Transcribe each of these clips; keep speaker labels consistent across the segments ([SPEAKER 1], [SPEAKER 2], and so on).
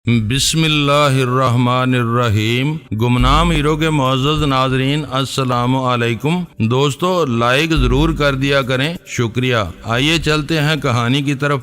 [SPEAKER 1] بسم اللہ الرحمن الرحیم۔ گمنام ہیرو کے معزز ناظرین السلام علیکم۔ دوستو لائک ضرور کر دیا کریں، شکریہ۔ آئیے چلتے ہیں کہانی کی طرف۔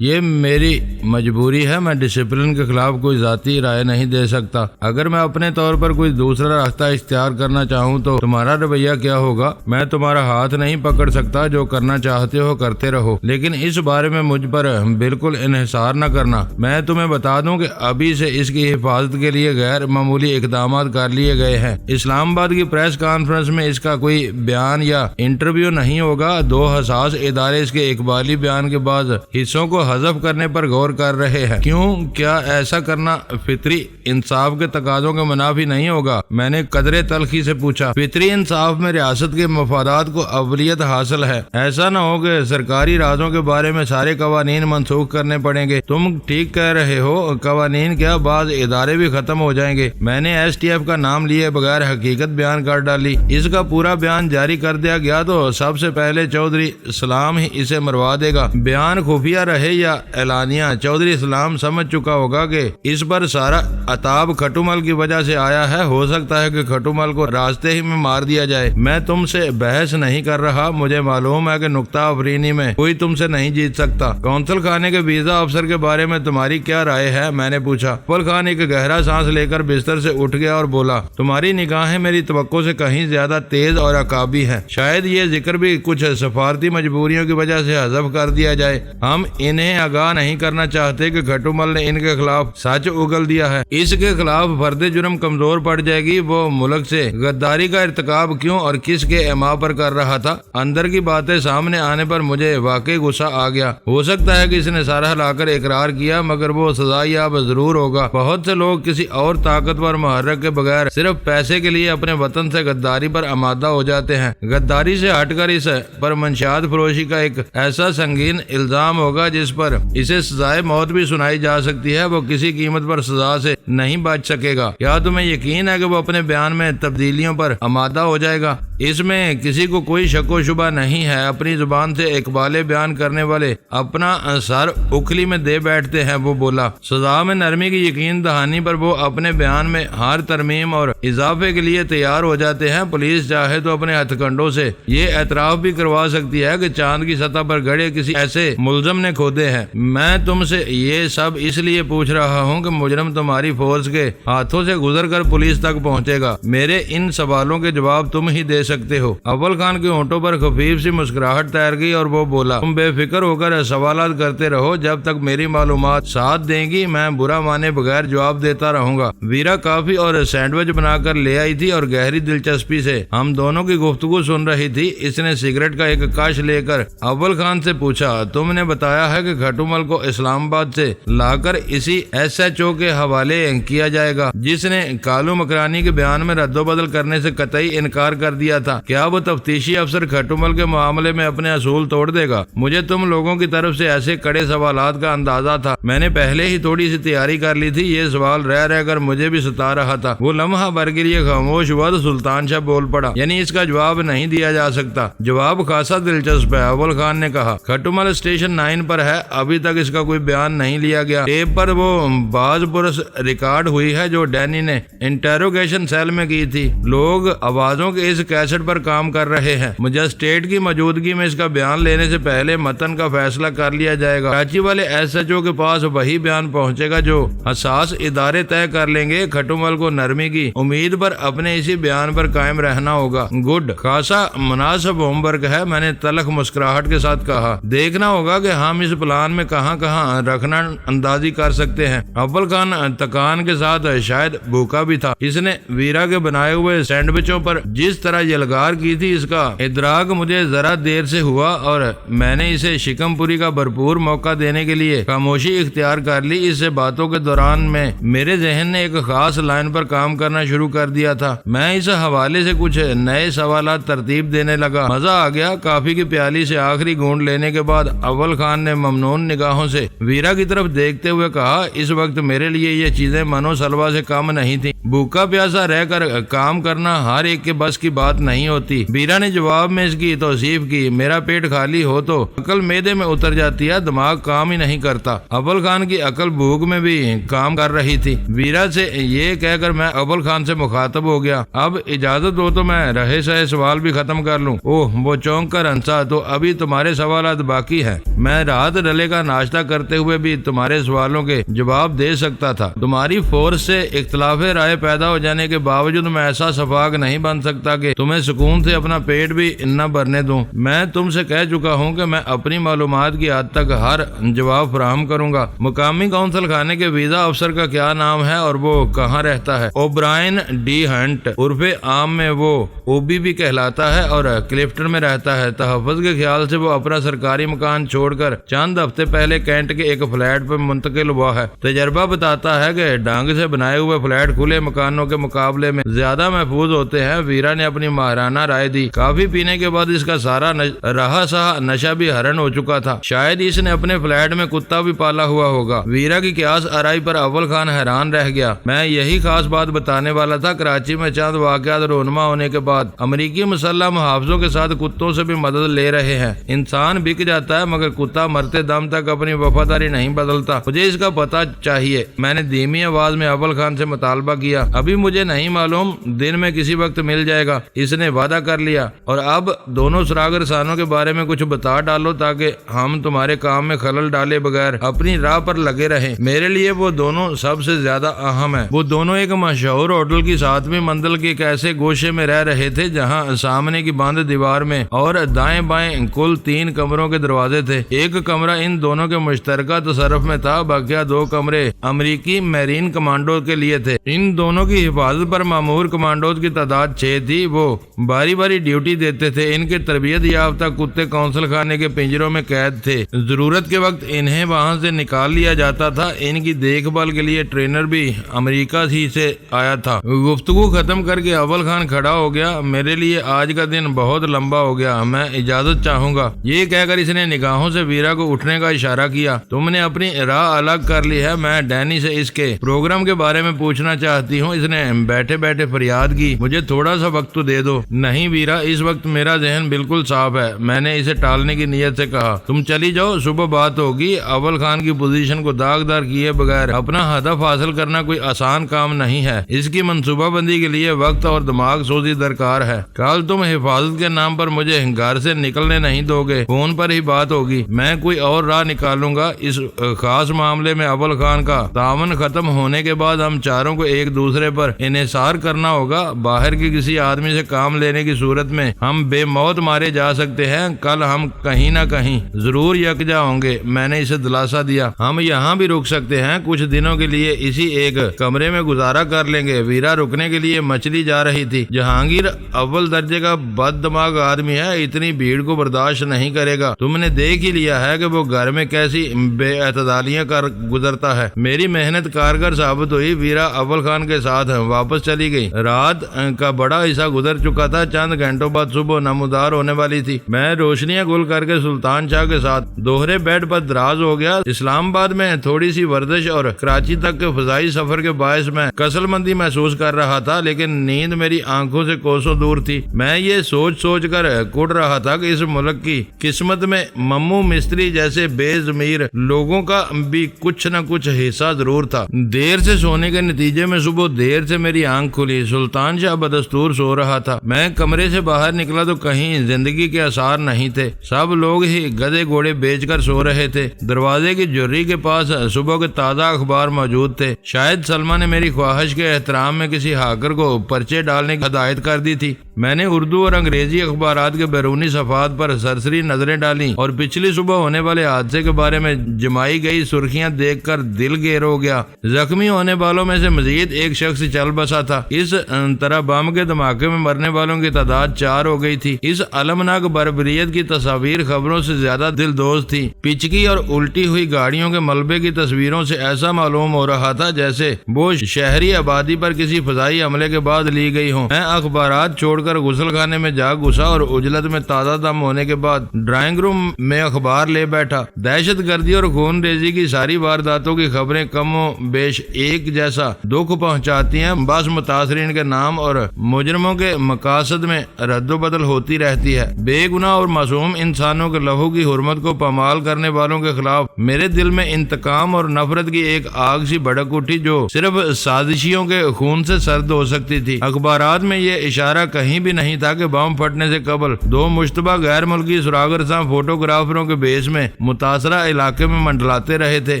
[SPEAKER 1] یہ میری مجبوری ہے، میں ڈسپلن کے خلاف کوئی ذاتی رائے نہیں دے سکتا۔ اگر میں اپنے طور پر کوئی دوسرا راستہ اختیار کرنا چاہوں تو تمہارا رویہ کیا ہوگا؟ میں تمہارا ہاتھ نہیں پکڑ سکتا، جو کرنا چاہتے ہو کرتے رہو، لیکن اس بارے میں مجھ پر بالکل انحصار نہ کرنا۔ میں تمہیں بتا دوں کہ ابھی سے اس کی حفاظت کے لیے غیر معمولی اقدامات کر لیے گئے ہیں۔ اسلام آباد کی پریس کانفرنس میں اس کا کوئی بیان یا انٹرویو نہیں ہوگا۔ دو حساس ادارے اس کے اقبالی بیان کے بعد حصوں کو حذف کرنے پر غور کر رہے ہیں۔ کیوں؟ کیا ایسا کرنا فطری انصاف کے تقاضوں کے منافی نہیں ہوگا؟ میں نے قدرے تلخی سے پوچھا۔ فطری انصاف میں ریاست کے مفادات کو اولیت حاصل ہے۔ ایسا نہ ہو کہ سرکاری رازوں کے بارے میں سارے قوانین منسوخ کرنے پڑیں گے۔ تم ٹھیک کہہ رہے ہو، قوانین کیا بعض ادارے بھی ختم ہو جائیں گے۔ میں نے ایس ٹی ایف کا نام لیے بغیر حقیقت بیان کر ڈالی۔ اس کا پورا بیان جاری کر دیا گیا تو سب سے پہلے چودھری اسلام ہی اسے مروا دے گا۔ بیان خفیہ رہے یا اعلانیہ، چودھری اسلام سمجھ چکا ہوگا کہ اس پر سارا عتاب کھٹومل کی وجہ سے آیا ہے۔ ہو سکتا ہے کہ کھٹومل کو راستے ہی میں مار دیا جائے۔ میں تم سے بحث نہیں کر رہا، مجھے معلوم ہے کہ نکتہ آفرینی میں کوئی تم سے نہیں جیت سکتا۔ کونسل خانے کے ویزا افسر کے بارے میں تمہاری کیا رائے ہے؟ میں نے پوچھا۔ اول خان ایک گہرا سانس لے کر بستر سے اٹھ گیا اور بولا، تمہاری نگاہیں میری توقع سے کہیں زیادہ تیز اور عقابی ہیں۔ شاید یہ ذکر بھی کچھ سفارتی مجبوریوں کی وجہ سے حذف کر دیا جائے۔ ہم انہیں آگاہ نہیں کرنا چاہتے کہ کھٹومل نے ان کے خلاف سچ اگل دیا ہے۔ اس کے خلاف فرد جرم کمزور پڑ جائے گی۔ وہ ملک سے غداری کا ارتکاب کیوں اور کس کے ایما پر کر رہا تھا؟ اندر کی باتیں سامنے آنے پر مجھے واقعی غصہ آ گیا۔ ہو سکتا ہے کہ اس نے سارا لا کر اقرار کیا، مگر وہ سزا یاب ضرور ہوگا۔ بہت سے لوگ کسی اور طاقتور محرک کے بغیر صرف پیسے کے لیے اپنے وطن سے غداری پر آمادہ ہو جاتے ہیں۔ غداری سے ہٹ کر اس پر منشیات فروشی کا ایک ایسا سنگین الزام ہوگا جس پر اسے سزائے موت بھی سنائی جا سکتی ہے۔ وہ کسی قیمت پر سزا سے نہیں بچ سکے گا۔ کیا تمہیں یقین ہے کہ وہ اپنے بیان میں تبدیلیوں پر آمادہ ہو جائے گا؟ اس میں کسی کو کوئی شک و شبہ نہیں ہے۔ اپنی زبان سے اقبال بیان کرنے والے اپنا سر اکھلی میں دے بیٹھتے ہیں۔ وہ بولا، سزا میں نرمی کی یقین دہانی پر وہ اپنے بیان میں ہر ترمیم اور اضافے کے لیے تیار ہو جاتے ہیں۔ پولیس چاہے تو اپنے ہتھ کنڈوں سے یہ اعتراف بھی کروا سکتی ہے کہ چاند کی سطح پر گڑھے کسی ایسے ملزم نے کھودے ہیں۔ میں تم سے یہ سب اس لیے پوچھ رہا ہوں کہ مجرم تمہاری فورس کے ہاتھوں سے گزر کر پولیس تک پہنچے گا۔ میرے ان سوالوں کے جواب تم ہی دے سکتے ہو۔ اول خان کے ہونٹوں پر خفیف سی مسکراہٹ تیر گئی اور وہ بولا، تم بے فکر ہو کر سوالات کرتے رہو، جب تک میری معلومات ساتھ دیں گی میں برا مانے بغیر جواب دیتا رہوں گا۔ ویرا کافی اور سینڈوچ بنا کر لے آئی تھی اور گہری دلچسپی سے ہم دونوں کی گفتگو سن رہی تھی۔ اس نے سگریٹ کا ایک کش لے کر اول خان سے پوچھا، تم نے بتایا ہے کہ کھٹومل کو اسلام آباد سے لا کر اسی ایس ایچ او کے حوالے کیا جائے گا جس نے کالو مکرانی کے بیان میں رد و بدل کرنے سے قطعی انکار کر دیا تھا۔ کیا وہ تفتیشی افسر کھٹومل کے معاملے میں اپنے اصول توڑ دے گا؟ مجھے تم لوگوں کی طرف سے ایسے کڑے سوالات کا اندازہ تھا۔ میں نے پہلے ہی تھوڑی سی تیاری کر لی تھی۔ یہ سوال رہ رہ کر مجھے بھی ستا رہا تھا۔ وہ لمحہ بھر کے لیے خاموش ہوا تو سلطان شاہ بول پڑا، یعنی اس کا جواب نہیں دیا جا سکتا؟ جواب خاصا دلچسپ ہے، اول خان نے کہا۔ کھٹومل اسٹیشن 9 پر ہے، ابھی تک اس کا کوئی بیان نہیں لیا گیا۔ ٹیپ پر وہ باز پرس ریکارڈ ہوئی ہے جو ڈینی نے انٹیروگیشن سیل میں کی تھی۔ لوگ آوازوں کے اس کیسٹ پر کام کر رہے ہیں۔ مجسٹریٹ کی موجودگی میں اس کا بیان لینے سے پہلے متن کا فیصلہ کر لیا جائے گا۔ کراچی والے ایس ایچ او کے پاس وہی بیان پہنچے گا جو حساس ادارے طے کر لیں گے۔ کھٹومل کو نرمی کی امید پر اپنے اسی بیان پر قائم رہنا ہوگا۔ گڈ، خاصا مناسب ہوم ورک ہے، میں نے تلخ مسکراہٹ کے ساتھ کہا۔ دیکھنا ہوگا کہ ہم اس پلان میں کہاں کہاں رکھنا اندازی کر سکتے ہیں۔ اول خان تکان کے ساتھ شاید بھوکا بھی تھا۔ اس نے ویرا کے بنائے ہوئے سینڈوچوں پر جس طرح یلغار کی تھی اس کا ادراک مجھے ذرا دیر سے ہوا اور میں نے اسے شکم پوری کا بھرپور موقع دینے کے لیے خاموشی اختیار کر لی۔ اس سے باتوں کے دوران میں میرے ذہن نے ایک خاص لائن پر کام کرنا شروع کر دیا تھا۔ میں اس حوالے سے کچھ نئے سوالات ترتیب دینے لگا۔ مزہ آ گیا۔ کافی کی پیالی سے آخری گھونٹ لینے کے بعد اول خان نے ممنون نگاہوں سے ویرا کی طرف دیکھتے ہوئے کہا، اس وقت میرے لیے یہ چیزیں منو سلوا سے کم نہیں تھی۔ بھوکا پیاسا رہ کر کام کرنا ہر ایک کے بس کی بات نہیں ہوتی۔ ویرا نے جواب میں اس کی توصیف کی، میرا پیٹ خالی ہو تو عقل معدے میں اتر جاتی ہے، دماغ کام ہی نہیں کرتا۔ اول خان کی عقل بھوک میں بھی کام کر رہی تھی۔ ویرا سے یہ کہہ کر میں اول خان سے مخاطب ہو گیا، اب اجازت ہو تو میں رہے سہے سوال بھی ختم کر لوں۔ اوہ، وہ چونک کر ہنسا، تو ابھی تمہارے سوالات باقی ہیں؟ میں رات ڈلے کا ناشتہ کرتے ہوئے بھی تمہارے سوالوں کے جواب دے سکتا تھا۔ تمہاری فورس سے اختلاف رائے پیدا ہو جانے کے باوجود میں ایسا شفاق نہیں بن سکتا کہ تمہیں سکون سے اپنا پیٹ بھی نہ بھرنے دوں۔ میں تم سے کہہ چکا ہوں کہ میں اپنی معلومات کی حد تک ہر جواب فراہم کروں گا۔ مقامی کونسل خانے کے ویزا افسر کا کیا نام ہے اور وہ کہاں رہتا ہے؟ اوبرائن ڈی ہنٹ، عرف عام میں وہ اوبی بھی کہلاتا ہے اور کلفٹن میں رہتا ہے۔ تحفظ کے خیال سے وہ اپنا سرکاری مکان چھوڑ کر چند ہفتے پہلے کینٹ کے ایک فلیٹ پر منتقل ہوا ہے۔ تجربہ بتاتا ہے کہ ڈانگ سے بنائے ہوئے فلیٹ کھلے مکانوں کے مقابلے میں زیادہ محفوظ ہوتے ہیں۔ ویرا نے اپنی ماہرانہ رائے دی۔ کافی پینے کے بعد اس کا سارا رہا سہا نشہ بھی حرن ہو چکا تھا، شاید اس نے اپنے فلیٹ میں کتا بھی پالا ہوا ہوگا۔ ویرا کی قیاس آرائی پر اول خان حیران رہ گیا۔ میں یہی خاص بات بتانے والا تھا۔ کراچی میں چند واقعات رونما ہونے کے بعد امریکی مسلح محافظوں کے ساتھ کتوں سے بھی مدد لے رہے ہیں۔ انسان بک جاتا ہے مگر کتا مرتے دم تک اپنی وفاداری نہیں بدلتا۔ مجھے اس کا پتہ چاہیے۔ میں نے دھیمی آواز میں اول خان سے مطالبہ کیا۔ ابھی مجھے نہیں معلوم، دن میں کسی وقت مل جائے گا، اس نے وعدہ کر لیا۔ اور اب دونوں سراغ رسانوں کے بارے میں کچھ بتا ڈالو تاکہ ہم تمہارے کام میں خلل ڈالے بغیر اپنی راہ پر لگے رہیں۔ میرے لیے وہ دونوں سب سے زیادہ اہم ہیں۔ وہ دونوں ایک مشہور ہوٹل کی 7ویں منزل کے ایک ایسے گوشے میں رہ رہے تھے جہاں سامنے کی بند دیوار میں اور دائیں بائیں کل 3 کمروں کے دروازے تھے۔ ایک کمرہ ان دونوں کے مشترکہ تصرف میں تھا، باقی 2 کمرے امریکی میرین کمانڈو کے لیے تھے۔ ان دونوں کی حفاظت پر مامور کمانڈوز کی تعداد 6 تھی۔ وہ باری باری ڈیوٹی دیتے تھے۔ ان کے تربیت یافتہ کتے کونسل خانے کے پنجروں میں قید تھے۔ ضرورت کے وقت انہیں وہاں سے نکال لیا جاتا تھا۔ ان کی دیکھ بھال کے لیے ٹرینر بھی امریکہ ہی سے آیا تھا۔ گفتگو ختم کر کے اول خان کھڑا ہو گیا۔ میرے لیے آج کا دن بہت لمبا ہو گیا، میں اجازت چاہوں گا۔ یہ کہہ کر اس نے نگاہوں سے ویرا کو اٹھنے کا اشارہ کیا۔ تم نے اپنی راہ الگ کر لی ہے، میں ڈینی سے اس کے پروگرام کے بارے میں پوچھنا چاہتی ہوں۔ اس نے بیٹھے بیٹھے فریاد کی، مجھے تھوڑا سا وقت تو دے دو۔ نہیں ویرا، اس وقت میرا ذہن بالکل صاف ہے، میں نے اسے ٹالنے کی نیت سے کہا۔ تم چلی جاؤ، صبح بات ہوگی۔ اول خان کی پوزیشن کو داغدار کیے بغیر اپنا ہدف حاصل کرنا کوئی آسان کام نہیں ہے۔ اس کی منصوبہ بندی کے لیے وقت اور دماغ سوزی درکار ہے۔ کل تم حفاظت کے نام پر مجھے گھر سے نکلنے نہیں دو گے، فون پر ہی بات ہوگی، میں کوئی اور راہ نکالوں گا۔ اس خاص معاملے میں اول خان کا تعاون ختم ہونے کے بعد ہم چاروں کو ایک دوسرے پر انحصار کرنا ہوگا۔ باہر کے کسی آدمی سے کام لینے کی صورت میں ہم بے موت مارے جا سکتے ہیں۔ کل ہم کہیں نہ کہیں ضرور یکجا ہوں گے، میں نے اسے دلاسا دیا۔ ہم یہاں بھی رک سکتے ہیں، کچھ دنوں کے لیے اسی ایک کمرے میں گزارا کر لیں گے۔ ویرا رکنے کے لیے مچلی جا رہی تھی۔ جہانگیر اول درجے کا بد دماغ آدمی ہے، اتنی بھیڑ کو برداشت نہیں کرے گا۔ تم نے دیکھ ہی لیا ہے کہ وہ گھر میں کیسی بے اعتدالیاں کر گزرتا ہے۔ میری محنت کارگر ثابت ہوئی۔ ویرا اول خان کے ساتھ واپس چلی گئی۔ رات کا بڑا حصہ گزر چکا تھا، چند گھنٹوں بعد صبح نمودار ہونے والی تھی۔ میں روشنیاں گل کر کے سلطان شاہ کے ساتھ دوہرے بیڈ پر دراز ہو گیا۔ اسلام آباد میں تھوڑی سی ورزش اور کراچی تک کے فضائی سفر کے باعث میں کسل مندی محسوس کر رہا تھا، لیکن نیند میری آنکھوں سے کوسوں دور تھی۔ میں یہ سوچ کر کڑ رہا تھا کہ اس ملک کی قسمت میں ممو مستری جیسے بے ضمیر لوگوں کا بھی کچھ نہ کچھ حصہ ضرور تھا۔ دیر سے سونے کے نتیجے میں صبح دیر سے میری آنکھ کھلی۔ سلطان شاہ بدستور سو رہا تھا۔ میں کمرے سے باہر نکلا تو کہیں زندگی کے آثار نہیں تھے۔ سب لوگ ہی گدھے گھوڑے بیچ کر سو رہے تھے۔ دروازے کی جری کے پاس صبح کے تازہ اخبار موجود تھے۔ شاید سلمہ نے میری خواہش کے احترام میں کسی ہاکر کو پرچے ڈالنے کی ہدایت کر دی تھی۔ میں نے اردو اور انگریزی اخبارات کے بیرونی صفحات پر سرسری نظریں ڈالیں اور پچھلی صبح ہونے والے حادثے کے بارے میں جمائی گئی سرخیاں دیکھ کر دل گیر ہو گیا۔ زخمی ہونے والوں میں سے مزید ایک شخص چل بسا تھا۔ اس طرح بم کے دھماکے میں مرنے والوں کی تعداد 4 ہو گئی تھی۔ اس المناک بربریت کی تصاویر خبروں سے زیادہ دل دوز تھی۔ پچکی اور الٹی ہوئی گاڑیوں کے ملبے کی تصویروں سے ایسا معلوم ہو رہا تھا جیسے وہ شہری آبادی پر کسی فضائی حملے کے بعد لی گئی ہوں۔ میں اخبارات چھوڑ کر غسل خانے میں جا گھسا اور اجلت میں تازہ دم ہونے کے بعد ڈرائنگ روم میں اخبار لے بیٹھا۔ بیٹھا۔ دہشت گردی اور خون ریزی کی ساری وارداتوں کی خبریں کم و بیش ایک جیسا دکھ پہنچاتی ہیں، بس متاثرین کے نام اور مجرموں کے مقاصد میں رد و بدل ہوتی رہتی ہے۔ بے گناہ اور معصوم انسانوں کے لہو کی حرمت کو پامال کرنے والوں کے خلاف میرے دل میں انتقام اور نفرت کی ایک آگ سی بھڑک اٹھی جو صرف سازشیوں کے خون سے سرد ہو سکتی تھی۔ اخبارات میں یہ اشارہ کہیں بھی نہیں تھا کہ بم پھٹنے سے قبل دو مشتبہ غیر ملکی سراغرساں فوٹوگرافروں کے بیس میں متاثرہ علاقے میں منڈلاتے رہے تھے۔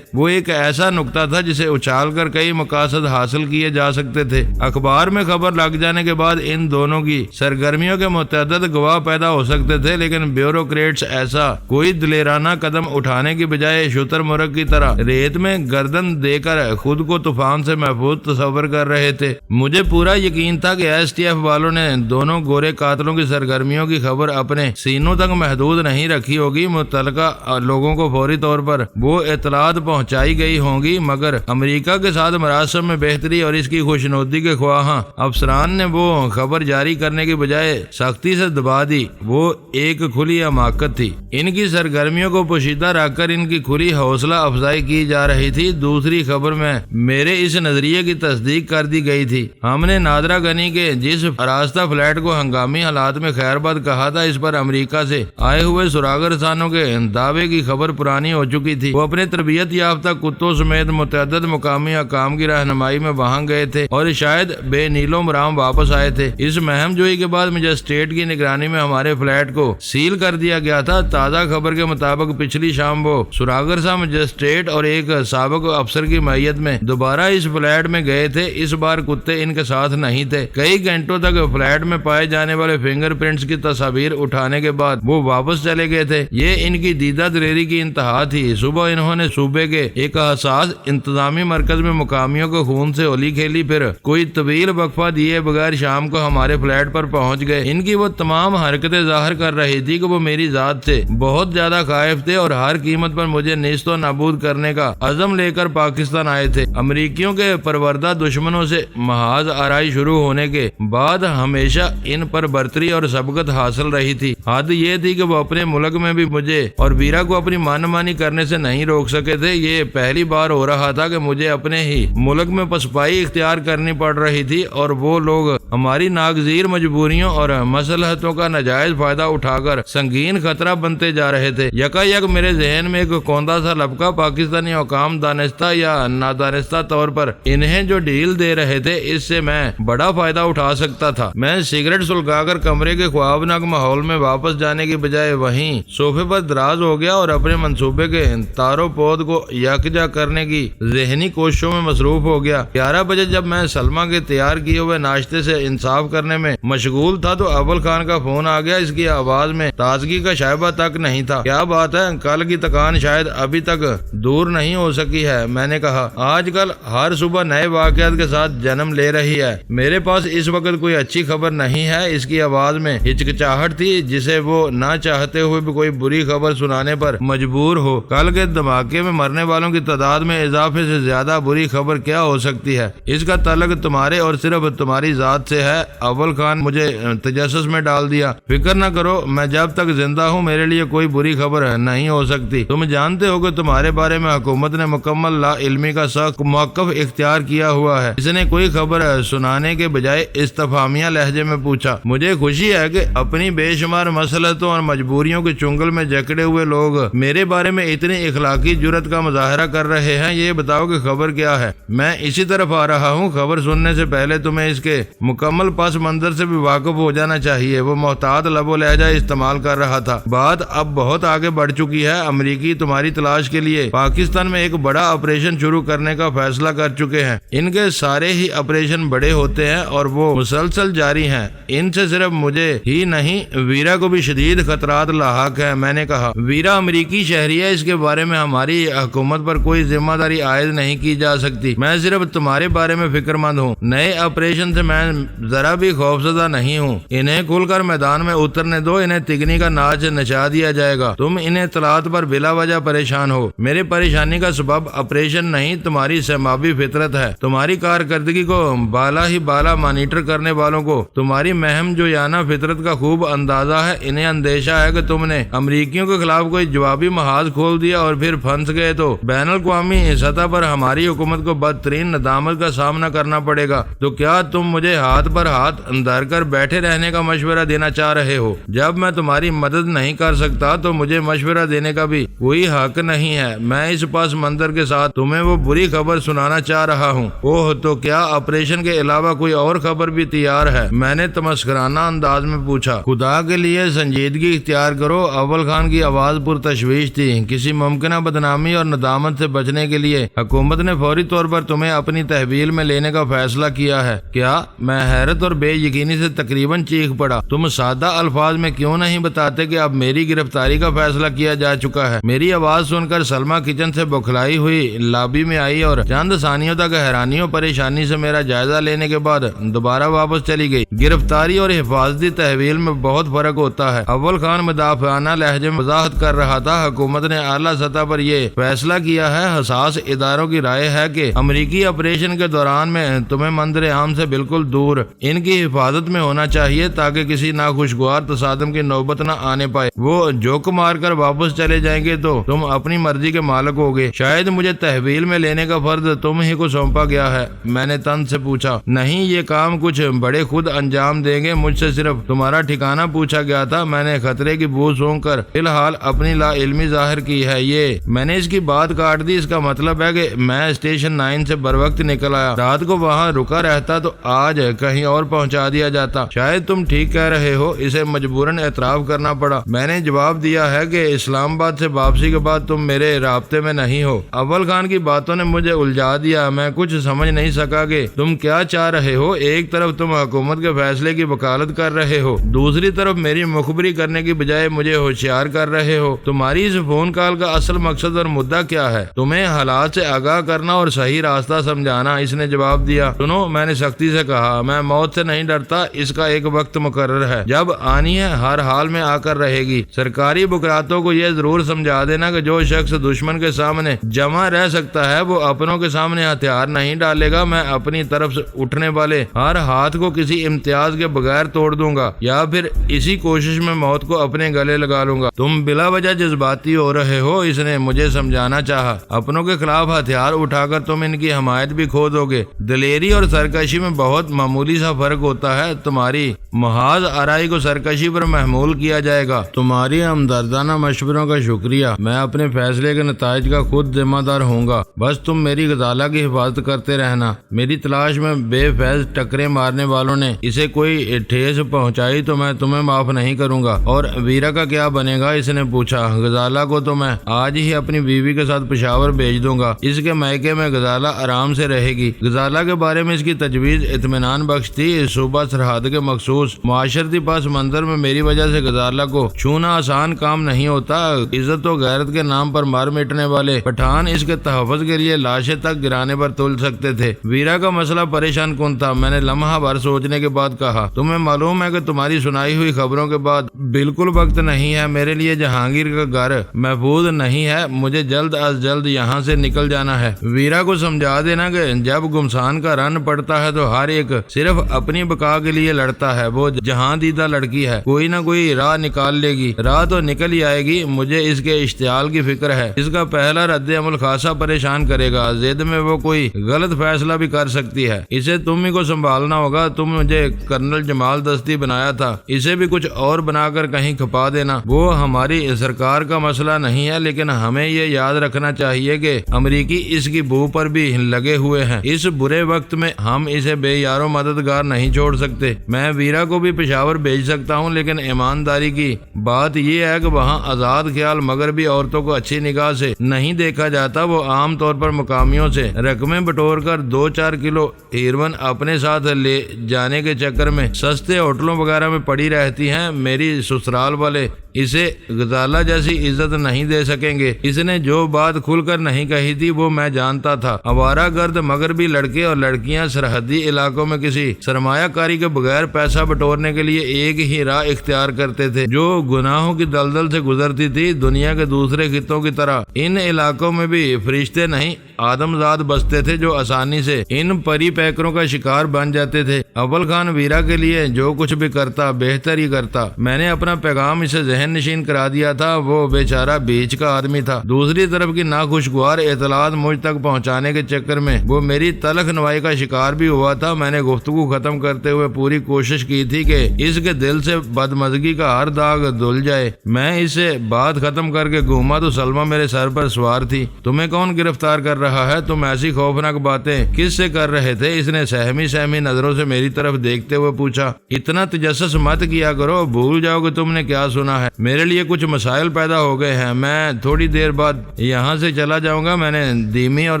[SPEAKER 1] وہ ایک ایسا نقطہ تھا جسے اچھال کر کئی مقاصد حاصل کیے جا سکتے تھے۔ اخبار میں خبر لگ جانے کے بعد ان دونوں کی سرگرمیوں کے متعدد گواہ پیدا ہو سکتے تھے، لیکن بیوروکریٹس ایسا کوئی دلیرانہ قدم اٹھانے کی بجائے شتر مرغ کی طرح ریت میں گردن دے کر خود کو طوفان سے محفوظ تصور کر رہے تھے۔ مجھے پورا یقین تھا کہ ایس ٹی ایف والوں نے دونوں گورے قاتلوں کی سرگرمیوں کی خبر اپنے سینوں تک محدود نہیں رکھی ہوگی۔ متعلقہ لوگوں کو فوری طور پر وہ اطلاعات پہنچائی گئی ہوں گی، مگر امریکہ کے ساتھ مراسم میں بہتری اور اس کی خوشنودی کے خواہاں افسران نے وہ خبر جاری کرنے کی بجائے سختی سے دبا دی۔ وہ ایک کھلی حماقت تھی۔ ان کی سرگرمیوں کو پوشیدہ رکھ کر ان کی کھلی حوصلہ افزائی کی جا رہی تھی۔ دوسری خبر میں میرے اس نظریے کی تصدیق کر دی گئی تھی۔ ہم نے نادرا غنی کے جس آراستہ فلیٹ کو ہنگامی حالات میں خیر باد کہا تھا، اس پر امریکہ سے آئے ہوئے سراغ رسانوں کے دعوے کی خبر پرانی ہو چکی تھی۔ وہ اپنے تربیت یافتہ کتوں سمیت متعدد مقامی حکام کی رہنمائی میں وہاں گئے تھے اور شاید بے نیلو مرام واپس آئے تھے۔ اس مہم جوئی کے بعد مجسٹریٹ کی نگرانی میں ہمارے فلیٹ کو سیل کر دیا گیا تھا۔ تازہ خبر کے مطابق پچھلی شام وہ سراغرسا مجسٹریٹ اور ایک سابق افسر کی معیت میں دوبارہ اس فلیٹ میں گئے تھے۔ اس بار کتے ان کے ساتھ نہیں تھے۔ کئی گھنٹوں تک فلیٹ میں پائے جانے والے فنگر پرنٹس کی تصاویر اٹھانے کے بعد وہ واپس چلے گئے تھے۔ یہ ان کی دیدہ دلیری کی انتہا تھی۔ صبح انہوں نے صوبے کے ایک حساس انتظامی مرکز میں مقامیوں کے خون سے ہولی کھیلی، پھر کوئی طویل وقفہ دیے بغیر شام کو ہمارے فلیٹ پر پہنچ گئے۔ ان کی وہ تمام حرکتیں ظاہر کر رہی تھی کہ وہ میری ذات سے بہت زیادہ خائف تھے اور ہر قیمت پر مجھے نیست و نابود کرنے کا عزم لے کر پاکستان آئے تھے۔ امریکیوں کے پروردہ دشمنوں سے محاذ آرائی شروع ہونے کے بعد ہمیشہ ان پر برتری اور سبقت حاصل رہی تھی۔ حد یہ تھی کہ وہ اپنے ملک میں بھی مجھے اور ویرا کو اپنی مان مانی کرنے سے نہیں روک سکے تھے۔ یہ پہلی بار ہو رہا تھا کہ مجھے اپنے ہی ملک میں پسپائی اختیار کرنی پڑ رہی تھی اور وہ لوگ ہماری ناگزیر مجبوریوں اور مصلحتوں کا ناجائز فائدہ اٹھا کر سنگین خطرہ بنتے جا رہے تھے۔ یکا میرے ذہن میں ایک کوندا سا لبکا پاکستانی حکام دانستہ یا نادانستہ طور پر انہیں جو ڈیل دے رہے تھے، اس سے میں بڑا فائدہ اٹھا سکتا تھا۔ میں سگریٹ سلگا کر کمرے کے خوابناک ماحول میں واپس جانے کی بجائے وہیں صوفے پر دراز ہو گیا اور اپنے منصوبے کے تارو پود کو یکجا کرنے کی ذہنی کوششوں میں مصروف ہو گیا۔ 11 بجے جب میں سلمہ کے تیار کیے ہوئے ناشتے سے انصاف کرنے میں مشغول تھا تو اول خان کا فون آ گیا۔ اس کی آواز میں تازگی کا شائبہ تک نہیں تھا۔ کیا بات ہے؟ کل کی تکان شاید ابھی تک دور نہیں ہو سکی ہے، میں نے کہا۔ آج کل ہر صبح نئے واقعات کے ساتھ جنم لے رہی ہے۔ میرے پاس اس وقت کوئی اچھی خبر نہیں ہے۔ اس کی آواز میں ہچکچاہٹ تھی جسے وہ نہ چاہتے ہوئے بھی کوئی بری خبر سنانے پر مجبور ہو۔ کل کے دھماکے میں مرنے والوں کی تعداد میں اضافے سے زیادہ بری خبر کیا ہو سکتی ہے؟ اس کا تعلق تمہارے اور صرف تمہاری ذات سے ہے۔ اول خان مجھے تجسس میں ڈال دیا۔ فکر نہ کرو، میں جب تک زندہ ہوں میرے لیے کوئی بری خبر نہیں ہو سکتی۔ تم جانتے ہو کہ تمہارے بارے میں حکومت نے مکمل لا علمی کا سخت موقف اختیار کیا ہوا ہے۔ اس نے کوئی خبر سنانے کے بجائے استفہامیہ لہجے میں پوچھا۔ مجھے خوشی ہے کہ اپنی بے شمار مصلحتوں اور مجبوریوں کے چنگل میں جکڑے ہوئے لوگ میرے بارے میں اتنی اخلاقی جرت کا مظاہرہ کر رہے ہیں۔ یہ بتاؤ کہ خبر کیا ہے؟ میں اسی طرف آ رہا ہوں۔ خبر سننے سے پہلے تمہیں اس کے مکمل پس منظر سے بھی واقف ہو جانا چاہیے۔ وہ محتاط لب و لہجہ استعمال کر رہا تھا۔ بات اب بہت آگے بڑھ چکی ہے۔ امریکی تمہاری تلاش کے لیے پاکستان میں ایک بڑا آپریشن شروع کرنے کا فیصلہ کر چکے ہیں۔ ان کے سارے ہی آپریشن بڑے ہوتے ہیں اور وہ مسلسل جاری ہیں۔ ان سے صرف مجھے ہی نہیں، ویرا کو بھی شدید خطرات لاحق ہیں۔ میں نے کہا، ویرا امریکی شہری ہے، اس کے بارے میں ہماری حکومت پر کوئی ذمہ داری عائد نہیں کی جا سکتی۔ میں صرف تمہارے بارے میں فکر مند ہوں۔ نئے آپریشن سے میں ذرا بھی خوفزدہ نہیں ہوں۔ انہیں کھل کر میدان میں اترنے دو، انہیں تگنی کا ناچ نچا دیا جائے گا۔ تم ان اطلاعات پر بلا وجہ پریشان ہو۔ میری پریشانی کا سبب آپریشن نہیں، تمہاری سماوی فطرت ہے۔ تمہاری کارکردگی کو بالا ہی بالا مانیٹر کرنے والوں کو تمہاری مہم جویانہ فطرت کا خوب اندازہ ہے۔ انہیں اندیشہ ہے کہ تم نے امریکیوں کے خلاف کوئی جوابی محاذ کھول دیا اور پھر پھنس گئے تو بین الاقوامی سطح پر ہماری حکومت کو بدترین ندامت کا سامنا کرنا پڑے گا۔ تو کیا تم مجھے ہاتھ پر ہاتھ دھر کر بیٹھے رہنے کا مشورہ دینا چاہ رہے ہو؟ جب میں تمہاری مدد نہیں کر سکتا تو مجھے مشورہ دینے کا بھی کوئی حق نہیں ہے۔ میں اس پس منظر کے ساتھ تمہیں وہ بری خبر سنانا چاہ رہا ہوں۔ اوہ، تو کیا آپریشن کے علاوہ کوئی اور خبر بھی تیار ہے؟ میں نے تمسخرانہ انداز میں پوچھا۔ خدا کے لیے سنجیدگی اختیار کرو، اول خان کی آواز پر تشویش تھی۔ کسی ممکنہ بدنامی اور ندامت سے بچنے کے لیے حکومت نے فوری طور پر تمہیں اپنی تحویل میں لینے کا فیصلہ کیا ہے کیا؟ میں حیرت اور بے یقینی سے تقریباً چیخ پڑا۔ تم سادہ الفاظ میں کیوں نہیں بتاتے کہ اب میری گرفتاری کا فیصلہ کیا جا چکا ہے؟ میری آواز سن کر سلمہ کچن سے بکھلائی ہوئی لابی میں آئی اور چند ثانیوں تک حیرانی اور پریشانی سے میرا جائزہ لینے کے بعد دوبارہ واپس چلی گئی۔ گرفتاری اور حفاظتی تحویل میں بہت فرق ہوتا ہے، اول خان مدافعانہ لہجے میں وضاحت کر رہا تھا۔ حکومت نے اعلیٰ سطح پر یہ فیصلہ کیا ہے، حساس اداروں کی رائے ہے کہ امریکی آپریشن کے دوران میں تمہیں منظر عام سے بالکل دور ان کی حفاظت میں ہونا چاہیے تاکہ کسی ناخوشگوار تصادم کی نوبت نہ آنے پائے۔ وہ جوک مار کر واپس چلے جائیں گے تو تم اپنی مرضی کے مالک ہوگے۔ شاید مجھے تحویل میں لینے کا فرض تم ہی کو سونپا گیا ہے؟ میں نے تن سے پوچھا۔ نہیں، یہ کام کچھ بڑے خود انجام دیں گے، مجھ سے صرف تمہارا ٹھکانہ پوچھا گیا تھا۔ میں نے خطرے کی بو سونگ کر فی الحال اپنی لا علمی ظاہر کی ہے۔ میں نے اس کی بات کاٹ دی۔ اس کا مطلب ہے کہ میں اسٹیشن 9 سے بروقت نکل آیا، رات کو وہاں رکا رہتا تو آج کہیں اور پہنچا دیا جاتا۔ شاید تم ٹھیک کہہ رہے ہو، اسے مجبوراً اعتراف کرنا پڑا۔ میں نے جواب دیا ہے کہ اسلام آباد سے واپسی کے بعد تم میرے رابطے میں نہیں ہو۔ اول خان کی باتوں نے مجھے الجھا دیا۔ میں کچھ سمجھ نہیں سکا کہ تم کیا چاہ رہے ہو۔ ایک طرف تم حکومت کے فیصلے کی وکالت کر رہے ہو، دوسری طرف میری مخبری کرنے کی بجائے مجھے ہوشیار کر رہے ہو۔ تمہاری اس فون کال کا اصل مقصد اور مدعا کیا ہے؟ تمہیں حالات سے آگاہ کرنا اور صحیح راستہ سمجھانا۔ اس نے جواب دیا۔ سنو، میں نے سختی سے کہا، میں موت سے نہیں ڈرتا، اس کا ایک وقت مقرر ہے، جب آنی ہے ہر حال میں آ کر رہے گی۔ سرکاری بکراتوں کو یہ ضرور سمجھا دینا کہ جو شخص دشمن کے سامنے جمع رہ سکتا ہے وہ اپنوں کے سامنے ہتھیار نہیں ڈالے گا۔ میں اپنی طرف سے اٹھنے والے ہر ہاتھ کو کسی امتیاز کے بغیر توڑ دوں گا یا پھر اسی کوشش میں موت کو اپنے گلے لگا لوں گا۔ تم بلا وجہ جذباتی ہو رہے ہو، اس نے مجھے سمجھانا چاہا۔ اپنوں کے خلاف ہتھیار اٹھا کر تم ان کی حمایت بھی کھو دو گے۔ دلیری اور سرکشی میں بہت معمولی سا فرق ہوتا ہے۔ تمہاری محاذ آرائی کو سرکشی پر محمول کیا جائے گا۔ تمہاری ہمدردانہ مشوروں کا شکریہ، میں اپنے فیصلے کے نتائج کا خود ذمہ دار ہوں گا۔ بس تم میری غزالہ کی حفاظت کرتے رہنا۔ میری تلاش میں بے فیض ٹکرے مارنے والوں نے اسے کوئی ٹھیس پہنچائی تو میں تمہیں معاف نہیں کروں گا۔ اور ویرا کا کیا بنے گا؟ اس نے پوچھا۔ غزالہ کو تو میں آج ہی اپنی بیوی کے ساتھ پشاور بھیج دوں گا، اس کے میکے میں غزالہ آرام سے رہے گی۔ غزالہ کے بارے میں اس کی تجویز اطمینان بخش تھی۔ صوبہ سرحد کے مخصوص معاشرتی پس منظر میں میری وجہ سے غزالہ کو چھونا آسان کام نہیں ہوتا۔ عزت و غیرت کے نام پر مار مٹنے والے پٹھان اس کے تحفظ کے لیے لاشیں تک گرانے پر تل سکتے تھے۔ ویرا کا مسئلہ پریشان کن تھا۔ میں نے لمحہ بھر سوچنے کے بعد کہا، تمہیں معلوم ہے کہ تمہاری سنائی ہوئی خبروں کے بعد بالکل وقت نہیں ہے۔ میرے لیے جہانگیر کا گھر محفوظ نہیں ہے، مجھے جلد از جلد یہاں سے نکل جانا ہے۔ ویرا کو سمجھا دینا کہ جب گمسان کا رن پڑتا ہے تو ہر ایک صرف اپنی بقا کے لیے لڑتا ہے۔ وہ جہاں دیدہ لڑکی ہے، کوئی نہ کوئی راہ نکال لے گی، راہ تو نکل ہی آئے گی۔ مجھے اس کے اشتعال کی فکر ہے، اس کا پہلا رد عمل خاصا پریشان کرے گا۔ ضد میں وہ کوئی غلط فیصلہ بھی کر سکتی ہے، اسے تم ہی کو سنبھالنا ہوگا۔ تم مجھے کرنل جمال دستی بنایا تھا، اسے بھی کچھ اور بنا کر کہیں کھپا دینا۔ وہ ہماری سرکار کا مسئلہ نہیں ہے، لیکن ہمیں یہ یاد رکھنا چاہیے کہ امریکی اس کی بو پر بھی لگے ہوئے ہیں۔ اس برے وقت میں ہم اسے بے یار و مددگار نہیں چھوڑ سکتے۔ میں ویرا کو بھی پشاور بھیج سکتا ہوں، لیکن ایمانداری کی بات یہ ہے کہ وہاں آزاد خیال مغربی عورتوں کو اچھی نگاہ سے نہیں دیکھا جاتا۔ وہ عام طور پر مقامیوں سے رقمیں بٹور کر 2-4 کلو ہیروئن اپنے ساتھ لے جانے کے کے چکر میں سستے ہوٹلوں وغیرہ میں پڑی رہتی ہیں، میری سسرال والے اسے غزالہ جیسی عزت نہیں دے سکیں گے۔ اس نے جو بات کھل کر نہیں کہی تھی وہ میں جانتا تھا۔ آوارہ گرد مغربی لڑکے اور لڑکیاں سرحدی علاقوں میں کسی سرمایہ کاری کے بغیر پیسہ بٹورنے کے لیے ایک ہی راہ اختیار کرتے تھے جو گناہوں کی دلدل سے گزرتی تھی۔ دنیا کے دوسرے خطوں کی طرح ان علاقوں میں بھی فرشتے نہیں آدمزاد بستے تھے جو آسانی سے ان پری پیکروں کا شکار بن جاتے تھے۔ اول خان ویرا کے لیے جو کچھ بھی کرتا بہتر ہی کرتا۔ میں نے اپنا پیغام اسے ذہن نشین کرا دیا تھا۔ وہ بیچارہ بیچ کا آدمی تھا۔ دوسری طرف کی ناخوشگوار اطلاعات مجھ تک پہنچانے کے چکر میں وہ میری تلخ نوائی کا شکار بھی ہوا تھا۔ میں نے گفتگو ختم کرتے ہوئے پوری کوشش کی تھی کہ اس کے دل سے بدمزگی کا ہر داغ دھل جائے۔ میں اسے بات ختم کر کے گھوما تو سلمہ میرے سر پر سوار تھی۔ تمہیں کون گرفتار کر رہا ہے؟ تم ایسی خوفناک باتیں کس سے کر رہے تھے؟ اس نے سہمی نظروں سے میری طرف دیکھتے ہوئے پوچھا۔ اتنا تجسس مت کیا کرو، بھول جاؤ کہ تم نے کیا سنا ہے۔ میرے لیے کچھ مسائل پیدا ہو گئے ہیں، میں تھوڑی دیر بعد یہاں سے چلا جاؤں گا، میں نے دھیمی اور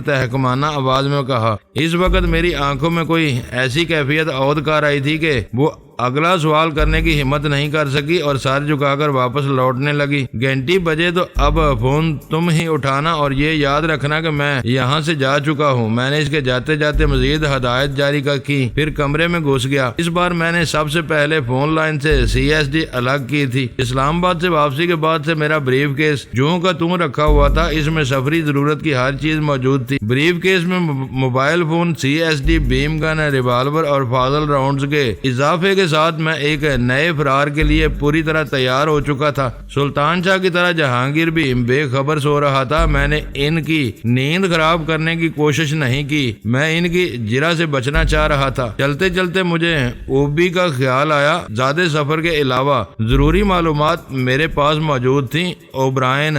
[SPEAKER 1] تحکمانہ آواز میں کہا۔ اس وقت میری آنکھوں میں کوئی ایسی کیفیت عود کار آئی تھی کہ وہ اگلا سوال کرنے کی ہمت نہیں کر سکی اور سر جھکا کر واپس لوٹنے لگی۔ گھنٹی بجے تو اب فون تم ہی اٹھانا اور یہ یاد رکھنا کہ میں یہاں سے جا چکا ہوں۔ میں نے اس کے جاتے جاتے مزید ہدایت جاری کی، پھر کمرے میں گھس گیا۔ اس بار میں نے سب سے پہلے فون لائن سے CSD الگ کی تھی۔ اسلام آباد سے واپسی کے بعد سے میرا بریف کیس جوں کا توں رکھا ہوا تھا۔ اس میں سفری ضرورت کی ہر چیز موجود تھی۔ بریف کیس میں موبائل فون، CSD، بیم گن، ریوالور اور فاضل راؤنڈز کے اضافے کے ساتھ میں ایک نئے فرار کے لیے پوری طرح تیار ہو چکا تھا۔ سلطان شاہ کی طرح جہانگیر بھی بے خبر سو رہا تھا۔ میں نے ان کی نیند خراب کرنے کی کوشش نہیں کی، میں ان کی جرح سے بچنا چاہ رہا تھا۔ چلتے چلتے مجھے اوبی کا خیال آیا۔ زیادہ سفر کے علاوہ ضروری معلومات میرے پاس موجود تھیں۔ اوبرائن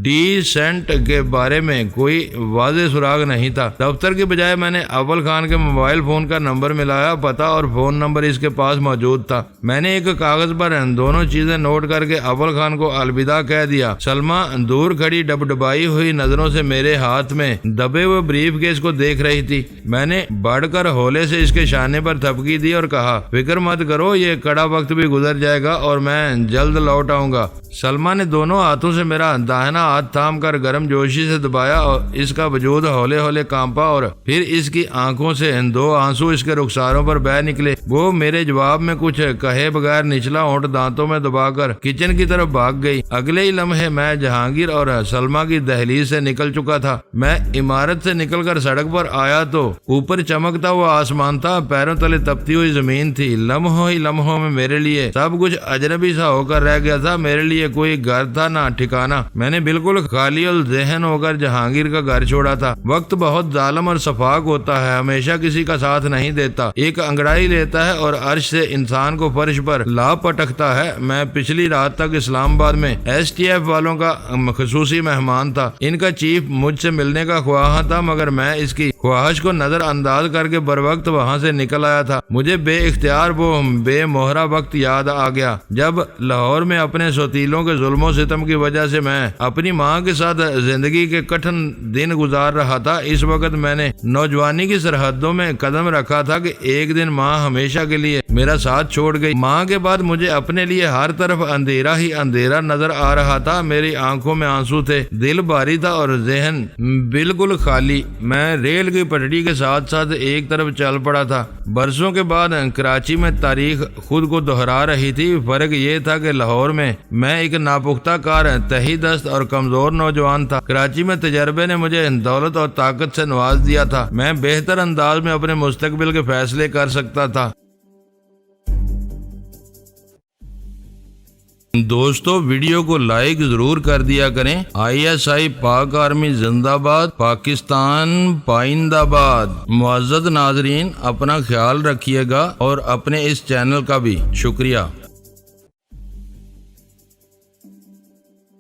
[SPEAKER 1] ڈی سینٹ کے بارے میں کوئی واضح سراغ نہیں تھا۔ دفتر کی بجائے میں نے اول خان کے موبائل فون کا نمبر ملایا، پتہ اور فون نمبر اس کے پاس موجود تھا۔ میں نے ایک کاغذ پر دونوں چیزیں نوٹ کر کے اول خان کو الوداع کہہ دیا۔ سلمہ دور کھڑی ڈبڈبائی ہوئی نظروں سے میرے ہاتھ میں دبے ہوئے بریف کیس کو دیکھ رہی تھی۔ میں نے بڑھ کر ہولے سے اس کے شانے پر تھپکی دی اور کہا، فکر مت کرو، یہ کڑا وقت بھی گزر جائے گا اور میں جلد لوٹ آؤں گا۔ سلمہ نے دونوں ہاتھوں سے میرا داہنا ہاتھ تھام کر گرم جوشی سے دبایا اور اس کا وجود ہولے ہولے کانپا اور پھر اس کی آنکھوں سے 2 آنسو اس کے رخساروں پر بہہ نکلے۔ وہ میرے جواب میں کچھ کہے بغیر نچلا ہونٹ دانتوں میں دبا کر کچن کی طرف بھاگ گئی۔ اگلے ہی لمحے میں جہانگیر اور سلمہ کی دہلیز سے نکل چکا تھا۔ میں عمارت سے نکل کر سڑک پر آیا تو اوپر چمکتا ہوا آسمان تھا، پیروں تلے تپتی ہوئی زمین تھی۔ لمحوں میں میرے لیے سب کچھ اجنبی سا ہو کر رہ گیا تھا۔ میرے لیے کوئی گھر تھا نہ ٹھکانہ۔ میں نے بالکل خالی الذہن ہو کر جہانگیر کا گھر چھوڑا تھا۔ وقت بہت ظالم اور شفاق ہوتا ہے، ہمیشہ کسی کا ساتھ نہیں دیتا، ایک انگڑائی لیتا ہے اور عرش سے انسان کو فرش پر لا پٹکتا ہے۔ میں پچھلی رات تک اسلام آباد میں STF والوں کا خصوصی مہمان تھا۔ ان کا چیف مجھ سے ملنے کا خواہاں تھا، مگر میں اس کی خواہش کو نظر انداز کر کے بر وقت وہاں سے نکل آیا تھا۔ مجھے بے اختیار وہ بے مہرہ وقت یاد آ گیا جب لاہور میں اپنے سوتیلوں کے ظلم و ستم کی وجہ سے میں اپنی ماں کے ساتھ زندگی کے کٹھن دن گزار رہا تھا۔ اس وقت میں نے نوجوانی کی سرحدوں میں قدم رکھا تھا کہ ایک دن ماں ہمیشہ کے لیے میرا ساتھ چھوڑ گئی۔ ماں کے بعد مجھے اپنے لیے ہر طرف اندھیرا ہی اندھیرا نظر آ رہا تھا۔ میری آنکھوں میں آنسو تھے، دل بھاری تھا اور ذہن بالکل خالی۔ میں ریل کی پٹڑی کے ساتھ ساتھ ایک طرف چل پڑا تھا۔ برسوں کے بعد کراچی میں تاریخ خود کو دہرا رہی تھی۔ فرق یہ تھا کہ لاہور میں ایک ناپختہ کار، تہی دست اور کمزور نوجوان تھا۔ کراچی میں تجربے نے مجھے دولت اور طاقت سے نواز دیا تھا۔ میں بہتر انداز میں اپنے مستقبل کے فیصلے کر سکتا تھا۔ دوستو ویڈیو کو لائک ضرور کر دیا کریں۔ ISI پاک آرمی زندہ باد، پاکستان پائندہ باد۔ معزز ناظرین، اپنا خیال رکھیے گا اور اپنے اس چینل کا بھی شکریہ۔